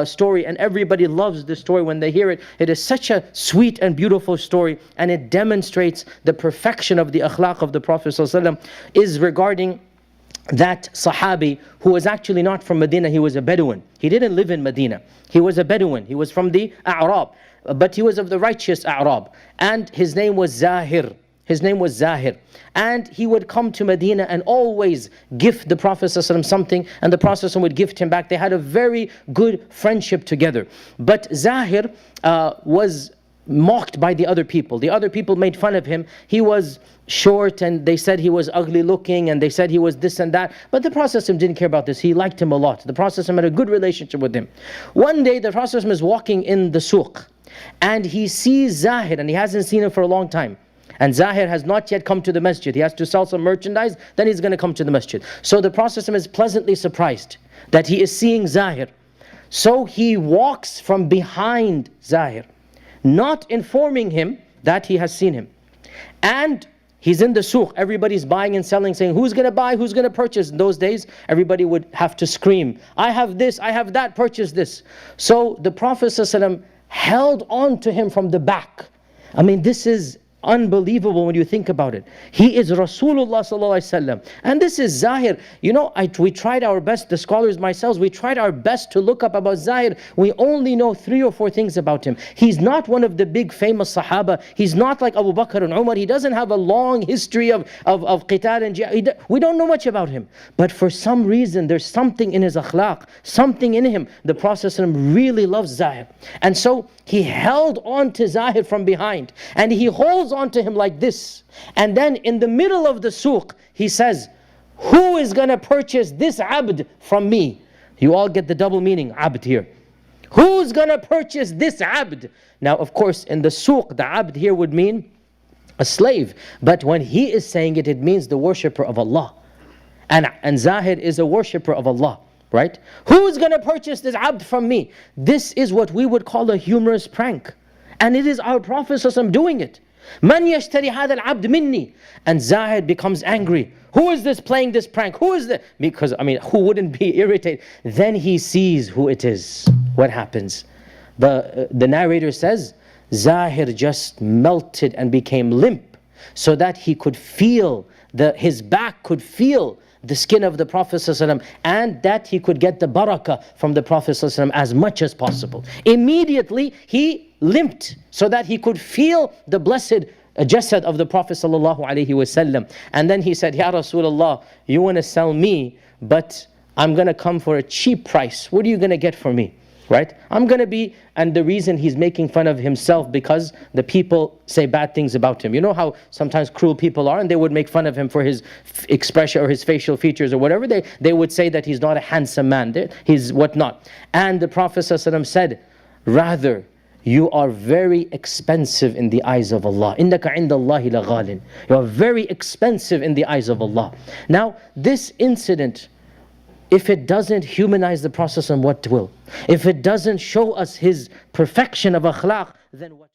story, and everybody loves this story when they hear it. It is such a sweet and beautiful story, and it demonstrates the perfection of the akhlaq of the Prophet ﷺ, is regarding that Sahabi who was actually not from Medina. He was a Bedouin. He didn't live in Medina. He was a Bedouin. He was from the A'rab, but he was of the righteous A'rab, and his name was Zaahir. His name was Zaahir. And he would come to Medina and always gift the Prophet ﷺ something, and the Prophet ﷺ would gift him back. They had a very good friendship together. But Zaahir was mocked by the other people. The other people made fun of him. He was short, and they said he was ugly looking, and they said he was this and that. But the Prophet ﷺ didn't care about this. He liked him a lot. The Prophet ﷺ had a good relationship with him. One day the Prophet ﷺ is walking in the suq, and he sees Zaahir, and he hasn't seen him for a long time. And Zaahir has not yet come to the masjid. He has to sell some merchandise, then he's going to come to the masjid. So the Prophet ﷺ is pleasantly surprised that he is seeing Zaahir. So he walks from behind Zaahir, not informing him that he has seen him. And he's in the suq, everybody's buying and selling, saying, who's going to buy, who's going to purchase? In those days, everybody would have to scream, I have this, I have that, purchase this. So the Prophet ﷺ held on to him from the back. I mean, this is unbelievable when you think about it. He is Rasulullah sallallahu alaihi wasallam, and this is Zaahir. You know, we tried our best, the scholars, myself, we tried our best to look up about Zaahir. We only know 3 or 4 things about him. He's not one of the big famous Sahaba. He's not like Abu Bakr and Umar. He doesn't have a long history of qital and jihad. We don't know much about him. But for some reason, there's something in his akhlaq, something in him. The Prophet ﷺ really loves Zaahir. And so he held on to Zaahir from behind, and he holds on to him like this. And then in the middle of the suq, he says, who is going to purchase this abd from me? You all get the double meaning, abd here. Who's going to purchase this abd? Now, of course, in the suq, the abd here would mean a slave. But when he is saying it, it means the worshipper of Allah. And Zaahir is a worshipper of Allah. Right? Who's going to purchase this abd from me? This is what we would call a humorous prank. And it is our Prophet ﷺ doing it. Man yashtari hadha al-abd minni. And Zaahir becomes angry. Who is this playing this prank? Who is this? Because, I mean, who wouldn't be irritated? Then he sees who it is. What happens? The narrator says, Zaahir just melted and became limp, so that he could feel, his back could feel the skin of the Prophet ﷺ, and that he could get the barakah from the Prophet ﷺ as much as possible. Immediately he limped so that he could feel the blessed jasad of the Prophet ﷺ. And then he said, Ya Rasulullah, you want to sell me, but I'm going to come for a cheap price. What are you going to get for me? Right? I'm going to be, and the reason he's making fun of himself, because the people say bad things about him. You know how sometimes cruel people are, and they would make fun of him for his expression or his facial features or whatever. They would say that he's not a handsome man, he's whatnot. And the Prophet ﷺ said, rather, you are very expensive in the eyes of Allah. إِنَّكَ عِنْدَ اللَّهِ لَغَالٍ. You are very expensive in the eyes of Allah. Now, this incident, if it doesn't humanize the Prophet, what will? If it doesn't show us his perfection of akhlaq, then what?